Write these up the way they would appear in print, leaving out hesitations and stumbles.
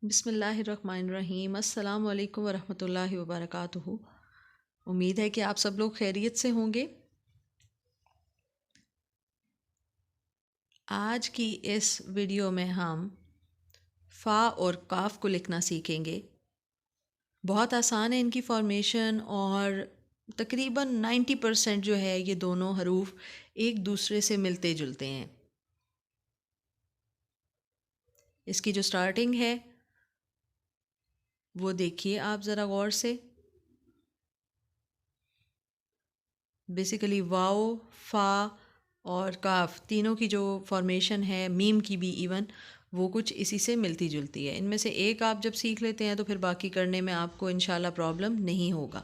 بسم اللہ الرحمن الرحیم۔ السلام علیکم ورحمۃ اللہ وبرکاتہ۔ امید ہے کہ آپ سب لوگ خیریت سے ہوں گے۔ آج کی اس ویڈیو میں ہم فا اور کاف کو لکھنا سیکھیں گے۔ بہت آسان ہے ان کی فارمیشن، اور تقریباً 90% جو ہے یہ دونوں حروف ایک دوسرے سے ملتے جلتے ہیں۔ اس کی جو سٹارٹنگ ہے وہ دیکھیے آپ ذرا غور سے۔ بیسیکلی واؤ، فا اور کاف تینوں کی جو فارمیشن ہے، میم کی بھی ایون، وہ کچھ اسی سے ملتی جلتی ہے۔ ان میں سے ایک آپ جب سیکھ لیتے ہیں تو پھر باقی کرنے میں آپ کو انشاءاللہ پرابلم نہیں ہوگا۔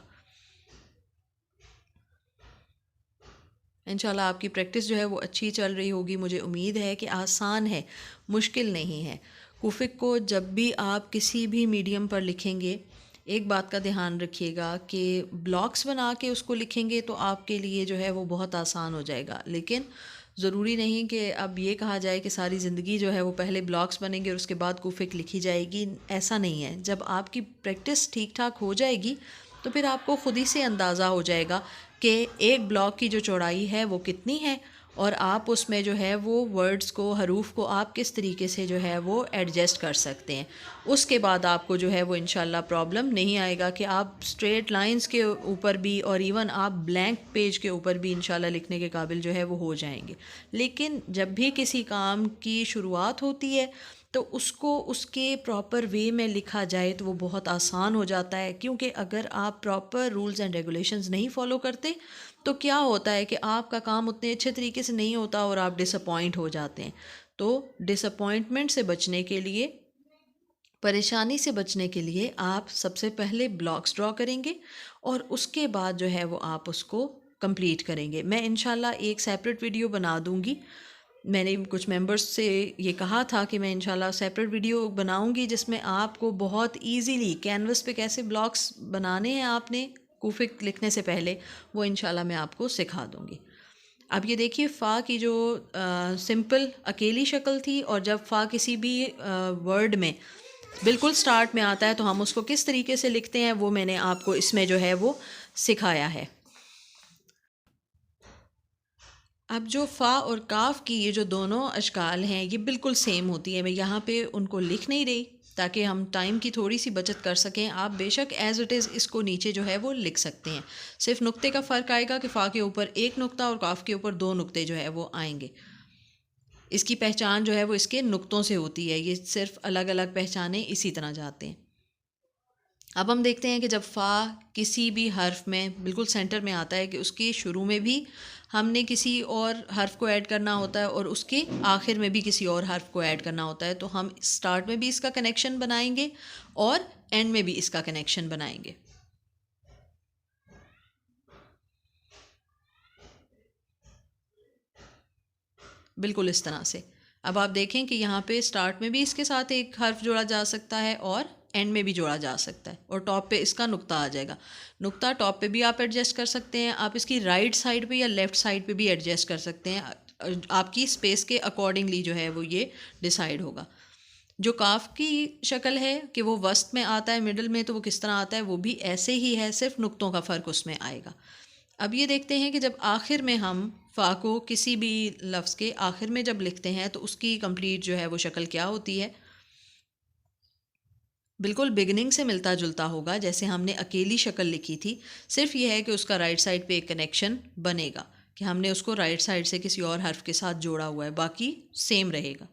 انشاءاللہ آپ کی پریکٹس جو ہے وہ اچھی چل رہی ہوگی۔ مجھے امید ہے کہ آسان ہے، مشکل نہیں ہے۔ کوفک کو جب بھی آپ کسی بھی میڈیم پر لکھیں گے، ایک بات کا دھیان رکھیے گا کہ بلاکس بنا کے اس کو لکھیں گے تو آپ کے لیے جو ہے وہ بہت آسان ہو جائے گا، لیکن ضروری نہیں کہ اب یہ کہا جائے کہ ساری زندگی جو ہے وہ پہلے بلاکس بنیں گے اور اس کے بعد کوفک لکھی جائے گی۔ ایسا نہیں ہے۔ جب آپ کی پریکٹس ٹھیک ٹھاک ہو جائے گی تو پھر آپ کو خود ہی سے اندازہ ہو جائے گا کہ ایک بلاک کی جو چوڑائی ہے وہ کتنی ہے، اور آپ اس میں جو ہے وہ ورڈز کو، حروف کو آپ کس طریقے سے جو ہے وہ ایڈجسٹ کر سکتے ہیں۔ اس کے بعد آپ کو جو ہے وہ انشاءاللہ پرابلم نہیں آئے گا کہ آپ اسٹریٹ لائنز کے اوپر بھی اور ایون آپ بلینک پیج کے اوپر بھی انشاءاللہ لکھنے کے قابل جو ہے وہ ہو جائیں گے۔ لیکن جب بھی کسی کام کی شروعات ہوتی ہے تو اس کو اس کے پراپر وے میں لکھا جائے تو وہ بہت آسان ہو جاتا ہے، کیونکہ اگر آپ پراپر رولز اینڈ ریگولیشنز نہیں فالو کرتے تو کیا ہوتا ہے کہ آپ کا کام اتنے اچھے طریقے سے نہیں ہوتا اور آپ ڈس اپوائنٹ ہو جاتے ہیں۔ تو ڈس اپوائنٹمنٹ سے بچنے کے لیے، پریشانی سے بچنے کے لیے آپ سب سے پہلے بلاکس ڈرا کریں گے اور اس کے بعد جو ہے وہ آپ اس کو کمپلیٹ کریں گے۔ میں انشاءاللہ ایک سیپریٹ ویڈیو بنا دوں گی۔ میں نے کچھ ممبرس سے یہ کہا تھا کہ میں انشاءاللہ سیپریٹ ویڈیو بناؤں گی جس میں آپ کو بہت ایزیلی کینوس پہ کیسے بلاکس بنانے ہیں آپ نے کوفک لکھنے سے پہلے، وہ انشاءاللہ میں آپ کو سکھا دوں گی۔ اب یہ دیکھیے فا کی جو سمپل اکیلی شکل تھی، اور جب فا کسی بھی ورڈ میں بالکل سٹارٹ میں آتا ہے تو ہم اس کو کس طریقے سے لکھتے ہیں وہ میں نے آپ کو اس میں جو ہے وہ سکھایا ہے۔ اب جو فا اور کاف کی یہ جو دونوں اشکال ہیں یہ بالکل سیم ہوتی ہے۔ میں یہاں پہ ان کو لکھ نہیں رہی تاکہ ہم ٹائم کی تھوڑی سی بچت کر سکیں۔ آپ بے شک ایز اٹ از اس کو نیچے جو ہے وہ لکھ سکتے ہیں، صرف نقطے کا فرق آئے گا کہ فا کے اوپر ایک نقطہ اور کاف کے اوپر دو نقطے جو ہے وہ آئیں گے۔ اس کی پہچان جو ہے وہ اس کے نقطوں سے ہوتی ہے، یہ صرف الگ الگ پہچانیں اسی طرح جاتے ہیں۔ اب ہم دیکھتے ہیں کہ جب فا کسی بھی حرف میں بالکل سینٹر میں آتا ہے کہ اس کے شروع میں بھی ہم نے کسی اور حرف کو ایڈ کرنا ہوتا ہے اور اس کے آخر میں بھی کسی اور حرف کو ایڈ کرنا ہوتا ہے، تو ہم سٹارٹ میں بھی اس کا کنیکشن بنائیں گے اور اینڈ میں بھی اس کا کنیکشن بنائیں گے۔ بالکل اس طرح سے اب آپ دیکھیں کہ یہاں پہ سٹارٹ میں بھی اس کے ساتھ ایک حرف جوڑا جا سکتا ہے اور اینڈ میں بھی جوڑا جا سکتا ہے، اور ٹاپ پہ اس کا نقطہ آ جائے گا۔ نقطہ ٹاپ پہ بھی آپ ایڈجسٹ کر سکتے ہیں، آپ اس کی رائٹ سائڈ پہ یا لیفٹ سائڈ پہ بھی ایڈجسٹ کر سکتے ہیں، آپ کی اسپیس کے اکارڈنگلی جو ہے وہ یہ ڈیسائیڈ ہوگا۔ جو کاف کی شکل ہے کہ وہ وسط میں آتا ہے، مڈل میں، تو وہ کس طرح آتا ہے وہ بھی ایسے ہی ہے، صرف نقطوں کا فرق اس میں آئے گا۔ اب یہ دیکھتے ہیں کہ جب آخر میں ہم فا کو کسی بھی لفظ کے آخر میں جب لکھتے ہیں تو اس کی کمپلیٹ جو ہے وہ شکل کیا ہوتی ہے۔ بالکل بگننگ سے ملتا جلتا ہوگا جیسے ہم نے اکیلی شکل لکھی تھی، صرف یہ ہے کہ اس کا رائٹ سائڈ پہ ایک کنیکشن بنے گا کہ ہم نے اس کو رائٹ سائڈ سے کسی اور حرف کے ساتھ جوڑا ہوا ہے، باقی سیم رہے گا۔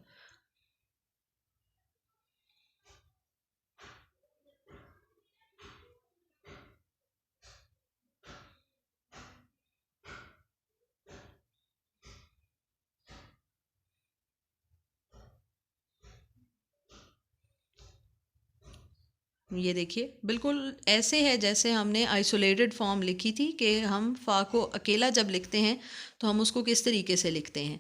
یہ دیکھیے بالکل ایسے ہے جیسے ہم نے آئسولیٹڈ فارم لکھی تھی کہ ہم فا کو اکیلا جب لکھتے ہیں تو ہم اس کو کس طریقے سے لکھتے ہیں،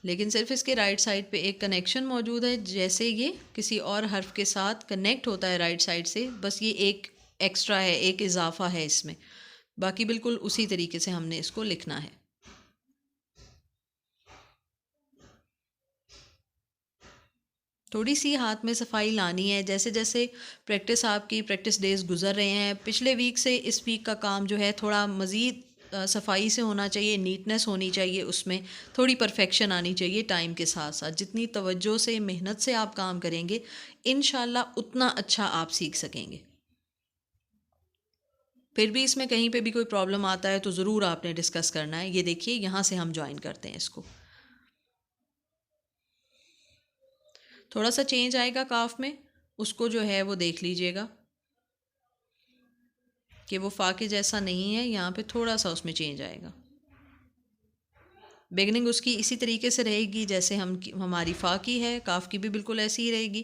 لیکن صرف اس کے رائٹ سائڈ پہ ایک کنیکشن موجود ہے، جیسے یہ کسی اور حرف کے ساتھ کنیکٹ ہوتا ہے رائٹ سائڈ سے، بس یہ ایک ایکسٹرا ہے، ایک اضافہ ہے اس میں، باقی بالکل اسی طریقے سے ہم نے اس کو لکھنا ہے۔ تھوڑی سی ہاتھ میں صفائی لانی ہے. جیسے جیسے پریکٹس ڈیز گزر رہے ہیں، پچھلے ویک سے اس ویک کا کام جو ہے تھوڑا مزید صفائی سے ہونا چاہیے، نیٹنس ہونی چاہیے، اس میں تھوڑی پرفیکشن آنی چاہیے. ٹائم کے ساتھ ساتھ جتنی توجہ سے، محنت سے آپ کام کریں گے انشاءاللہ اتنا اچھا آپ سیکھ سکیں گے. پھر بھی اس میں کہیں پہ بھی کوئی پرابلم آتا ہے تو ضرور آپ نے ڈسکس کرنا ہے. یہ دیکھیے یہاں سے ہم جوائن کرتے ہیں اس کو. تھوڑا سا چینج آئے گا کاف میں، اس کو جو ہے وہ دیکھ لیجئے گا کہ وہ فا کے جیسا نہیں ہے، یہاں پہ تھوڑا سا اس میں چینج آئے گا. بگننگ اس کی اسی طریقے سے رہے گی جیسے ہماری فا کی ہے، کاف کی بھی بالکل ایسی ہی رہے گی.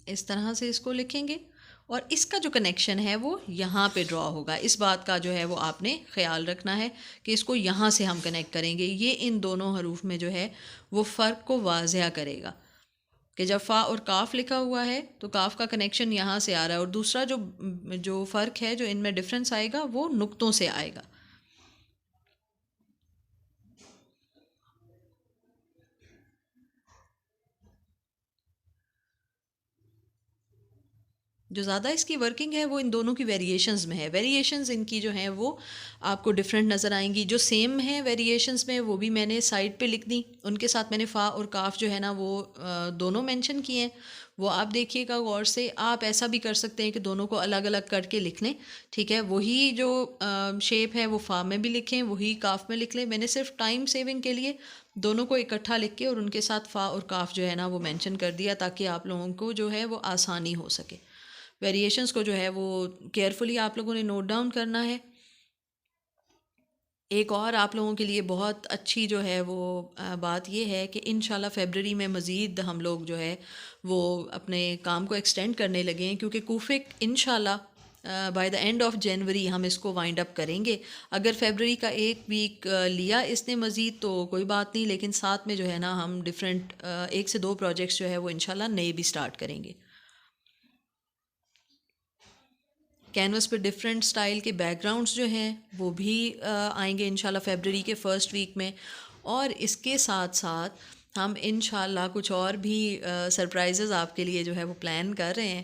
اس طرح سے اس کو لکھیں گے اور اس کا جو کنیکشن ہے وہ یہاں پہ ڈرا ہوگا. اس بات کا جو ہے وہ آپ نے خیال رکھنا ہے کہ اس کو یہاں سے ہم کنیکٹ کریں گے. یہ ان دونوں حروف میں جو ہے وہ فرق کو واضح کرے گا کہ جب فا اور کاف لکھا ہوا ہے تو کاف کا کنیکشن یہاں سے آ رہا ہے، اور دوسرا جو فرق ہے، جو ان میں ڈفرینس آئے گا وہ نقطوں سے آئے گا. جو زیادہ اس کی ورکنگ ہے وہ ان دونوں کی ویریشنز میں ہے. ویریشنز ان کی جو ہیں وہ آپ کو ڈفرینٹ نظر آئیں گی. جو سیم ہیں ویریشنز میں وہ بھی میں نے سائڈ پہ لکھ دیں، ان کے ساتھ میں نے فا اور کاف جو ہے نا وہ دونوں مینشن کیے ہیں. وہ آپ دیکھیے گا غور سے. آپ ایسا بھی کر سکتے ہیں کہ دونوں کو الگ الگ کر کے لکھ لیں، ٹھیک ہے. وہی جو شیپ ہے وہ فا میں بھی لکھیں، وہی کاف میں لکھ لیں. میں نے صرف ٹائم سیونگ کے لیے دونوں کو اکٹھا لکھ کے اور ان کے ساتھ فا اور کاف جو ہے نا وہ مینشن کر دیا تاکہ آپ لوگوں کو جو ہے وہ آسانی ہو سکے. ویریشنس کو جو ہے وہ کیئرفلی آپ لوگوں نے نوٹ ڈاؤن کرنا ہے. ایک اور آپ لوگوں کے لیے بہت اچھی جو ہے وہ بات یہ ہے کہ انشاءاللہ فیبرری میں مزید ہم لوگ جو ہے وہ اپنے کام کو ایکسٹینڈ کرنے لگے ہیں، کیونکہ کوفک انشاءاللہ by the end of January ہم اس کو وائنڈ اپ کریں گے. اگر فیبرری کا ایک ویک لیا اس نے مزید تو کوئی بات نہیں، لیکن ساتھ میں جو ہے نا ہم ڈفرینٹ 1 سے 2 پروجیکٹس جو ہے وہ انشاءاللہ نئے بھی سٹارٹ کریں گے. کینوس پہ ڈفرینٹ اسٹائل کے بیک گراؤنڈس جو ہیں وہ بھی آئیں گے انشاءاللہ فیبرری کے فرسٹ ویک میں. اور اس کے ساتھ ساتھ ہم انشاءاللہ کچھ اور بھی سرپرائزز آپ کے لیے جو ہے وہ پلان کر رہے ہیں.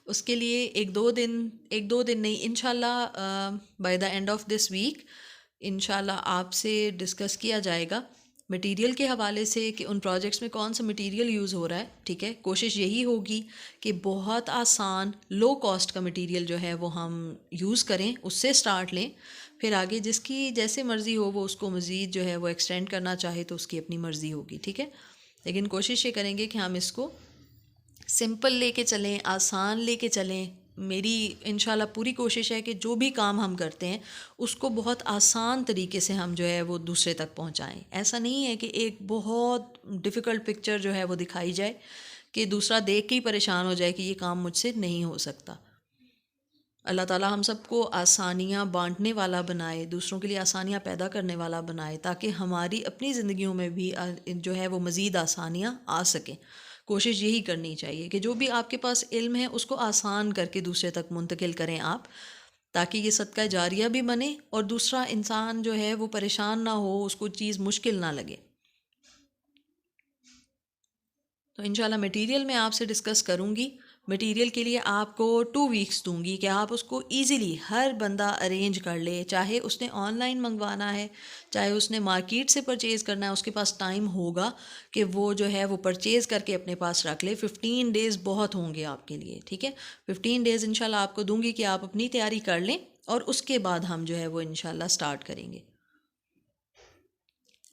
اس کے لیے ایک دو دن نہیں، انشاءاللہ by the end of this week انشاءاللہ آپ سے ڈسکس کیا جائے گا مٹیریل کے حوالے سے کہ ان پروجیکٹس میں کون سا مٹیریل یوز ہو رہا ہے. ٹھیک ہے، کوشش یہی ہوگی کہ بہت آسان لو کاسٹ کا مٹیریل جو ہے وہ ہم یوز کریں، اس سے سٹارٹ لیں. پھر آگے جس کی جیسے مرضی ہو وہ اس کو مزید جو ہے وہ ایکسٹینڈ کرنا چاہے تو اس کی اپنی مرضی ہوگی. ٹھیک ہے، لیکن کوشش یہ کریں گے کہ ہم اس کو سمپل لے کے چلیں، آسان لے کے چلیں. میری انشاءاللہ پوری کوشش ہے کہ جو بھی کام ہم کرتے ہیں اس کو بہت آسان طریقے سے ہم جو ہے وہ دوسرے تک پہنچائیں. ایسا نہیں ہے کہ ایک بہت ڈیفیکلٹ پکچر جو ہے وہ دکھائی جائے کہ دوسرا دیکھ کے ہی پریشان ہو جائے کہ یہ کام مجھ سے نہیں ہو سکتا. اللہ تعالیٰ ہم سب کو آسانیاں بانٹنے والا بنائے، دوسروں کے لیے آسانیاں پیدا کرنے والا بنائے تاکہ ہماری اپنی زندگیوں میں بھی جو ہے وہ مزید آسانیاں آ سکیں. کوشش یہی کرنی چاہیے کہ جو بھی آپ کے پاس علم ہے اس کو آسان کر کے دوسرے تک منتقل کریں آپ، تاکہ یہ صدقہ جاریہ بھی بنے اور دوسرا انسان جو ہے وہ پریشان نہ ہو، اس کو چیز مشکل نہ لگے. تو انشاءاللہ مٹیریل میں آپ سے ڈسکس کروں گی. مٹیریل کے لیے آپ کو 2 ویکس دوں گی کہ آپ اس کو ایزیلی ہر بندہ ارینج کر لے، چاہے اس نے آن لائن منگوانا ہے، چاہے اس نے مارکیٹ سے پرچیز کرنا ہے. اس کے پاس ٹائم ہوگا کہ وہ جو ہے وہ پرچیز کر کے اپنے پاس رکھ لے. 15 ڈیز بہت ہوں گے آپ کے لیے. ٹھیک ہے، 15 ڈیز انشاءاللہ آپ کو دوں گی کہ آپ اپنی تیاری کر لیں اور اس کے بعد ہم جو ہے وہ انشاءاللہ سٹارٹ کریں گے.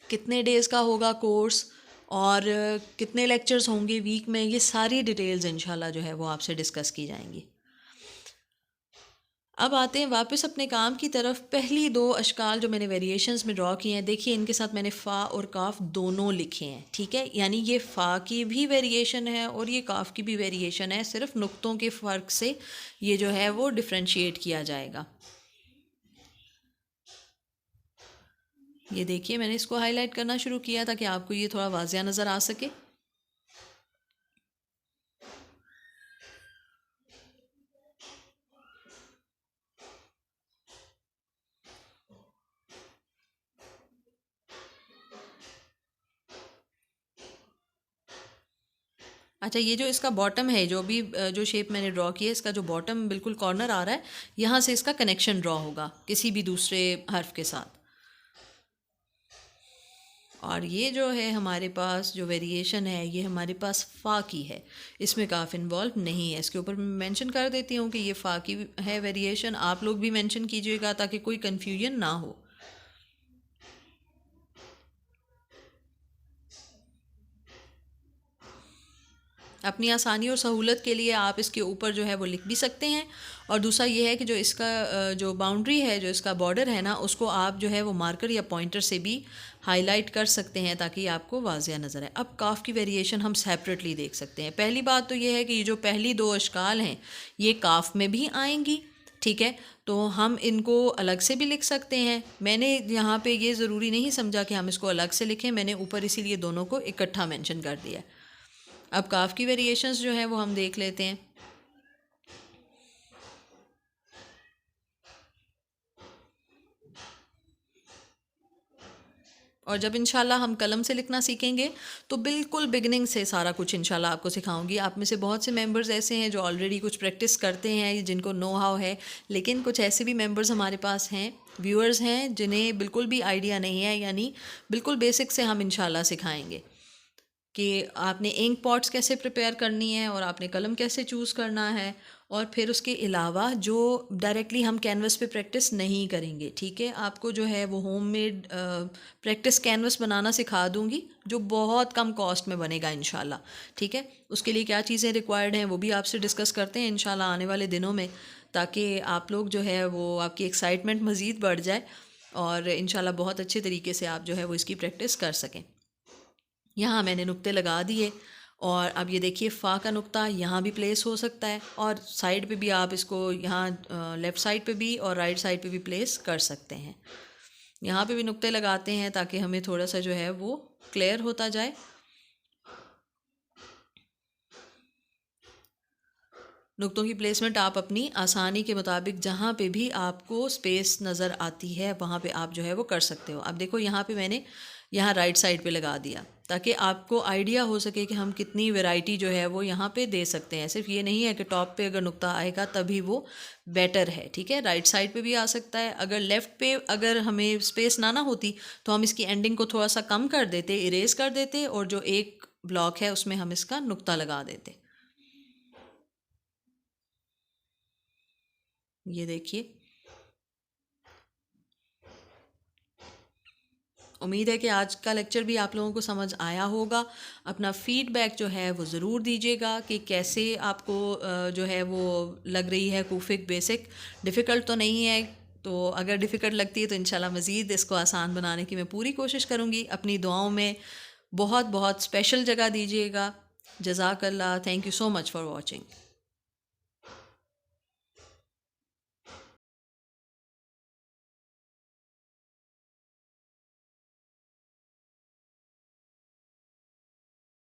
کتنے ڈیز کا ہوگا کورس اور کتنے لیکچرز ہوں گے ویک میں، یہ ساری ڈیٹیلز انشاءاللہ جو ہے وہ آپ سے ڈسکس کی جائیں گی. اب آتے ہیں واپس اپنے کام کی طرف. پہلی دو اشکال جو میں نے ویریشنز میں ڈرا کیے ہیں، دیکھیے ان کے ساتھ میں نے فا اور کاف دونوں لکھے ہیں. ٹھیک ہے، یعنی یہ فا کی بھی ویریشن ہے اور یہ کاف کی بھی ویریشن ہے، صرف نقطوں کے فرق سے یہ جو ہے وہ ڈفرینشیٹ کیا جائے گا. یہ دیکھیے میں نے اس کو ہائی لائٹ کرنا شروع کیا تاکہ آپ کو یہ تھوڑا واضح نظر آ سکے. اچھا، یہ جو اس کا باٹم ہے، جو بھی جو شیپ میں نے ڈرا کی ہے، اس کا جو باٹم بالکل کارنر آ رہا ہے، یہاں سے اس کا کنیکشن ڈرا ہوگا کسی بھی دوسرے حرف کے ساتھ. اور یہ جو ہے ہمارے پاس جو ویریشن ہے، یہ ہمارے پاس فا کی ہے، اس میں کاف انوالو نہیں ہے. اس کے اوپر میں مینشن کر دیتی ہوں کہ یہ فا کی ہے ویریشن. آپ لوگ بھی مینشن کیجیے گا تاکہ کوئی کنفیوژن نہ ہو. اپنی آسانی اور سہولت کے لیے آپ اس کے اوپر جو ہے وہ لکھ بھی سکتے ہیں. اور دوسرا یہ ہے کہ جو اس کا جو باؤنڈری ہے، جو اس کا بارڈر ہے نا، اس کو آپ جو ہے وہ مارکر یا پوائنٹر سے بھی ہائی لائٹ کر سکتے ہیں تاکہ یہ آپ کو واضح نظر آئے. اب کاف کی ویریشن ہم سیپریٹلی دیکھ سکتے ہیں. پہلی بات تو یہ ہے کہ یہ جو پہلی دو اشکال ہیں یہ کاف میں بھی آئیں گی. ٹھیک ہے، تو ہم ان کو الگ سے بھی لکھ سکتے ہیں. میں نے یہاں پہ یہ ضروری نہیں سمجھا کہ ہم اس کو الگ سے لکھیں، میں نے اوپر اسی لیے دونوں کو اکٹھا مینشن کر دیا. اب کاف کی ویریشنز جو ہیں وہ ہم دیکھ لیتے ہیں. اور جب انشاءاللہ ہم قلم سے لکھنا سیکھیں گے تو بالکل بگننگ سے سارا کچھ انشاءاللہ آپ کو سکھاؤں گی. آپ میں سے بہت سے ممبرز ایسے ہیں جو آلریڈی کچھ پریکٹس کرتے ہیں، جن کو نو ہاؤ ہے، لیکن کچھ ایسے بھی ممبرز ہمارے پاس ہیں، ویورز ہیں، جنہیں بالکل بھی آئیڈیا نہیں ہے. یعنی بالکل بیسک سے ہم انشاءاللہ سکھائیں گے کہ آپ نے انک پاٹس کیسے پریپیئر کرنی ہے اور آپ نے قلم کیسے چوز کرنا ہے. اور پھر اس کے علاوہ جو ڈائریکٹلی ہم کینوس پہ پریکٹس نہیں کریں گے. ٹھیک ہے، آپ کو جو ہے وہ ہوم میڈ پریکٹس کینوس بنانا سکھا دوں گی، جو بہت کم کاسٹ میں بنے گا انشاءاللہ. ٹھیک ہے، اس کے لیے کیا چیزیں ریکوائرڈ ہیں وہ بھی آپ سے ڈسکس کرتے ہیں انشاءاللہ آنے والے دنوں میں، تاکہ آپ لوگ جو ہے وہ آپ کی ایکسائٹمنٹ مزید بڑھ جائے اور انشاءاللہ بہت اچھے طریقے سے آپ جو ہے وہ اس کی پریکٹس کر سکیں. یہاں میں نے نقطے لگا دیے اور اب یہ دیکھیے فا کا نقطہ یہاں بھی پلیس ہو سکتا ہے، اور سائڈ پہ بھی آپ اس کو یہاں لیفٹ سائڈ پہ بھی اور رائٹ سائڈ پہ بھی پلیس کر سکتے ہیں. یہاں پہ بھی نقطے لگاتے ہیں تاکہ ہمیں تھوڑا سا جو ہے وہ کلیئر ہوتا جائے. نقطوں کی پلیسمنٹ آپ اپنی آسانی کے مطابق جہاں پہ بھی آپ کو اسپیس نظر آتی ہے وہاں پہ آپ جو ہے وہ کر سکتے ہو. اب دیکھو یہاں پہ میں نے یہاں رائٹ سائڈ پہ لگا دیا تاکہ آپ کو آئیڈیا ہو سکے کہ ہم کتنی ویرائٹی جو ہے وہ یہاں پہ دے سکتے ہیں. صرف یہ نہیں ہے کہ ٹاپ پہ اگر نقطہ آئے گا تبھی وہ بیٹر ہے. ٹھیک ہے، رائٹ سائڈ پہ بھی آ سکتا ہے. اگر لیفٹ پہ اگر ہمیں اسپیس نہ ہوتی تو ہم اس کی اینڈنگ کو تھوڑا سا کم کر دیتے، اریز کر دیتے، اور جو ایک بلاک ہے اس میں ہم اس کا نقطہ لگا دیتے. یہ دیکھیے، امید ہے کہ آج کا لیکچر بھی آپ لوگوں کو سمجھ آیا ہوگا. اپنا فیڈ بیک جو ہے وہ ضرور دیجیے گا کہ کیسے آپ کو جو ہے وہ لگ رہی ہے کوفک بیسک. ڈیفیکلٹ تو نہیں ہے، تو اگر ڈیفیکلٹ لگتی ہے تو انشاءاللہ مزید اس کو آسان بنانے کی میں پوری کوشش کروں گی. اپنی دعاؤں میں بہت بہت اسپیشل جگہ دیجیے گا. جزاک اللہ. Thank you so much for watching.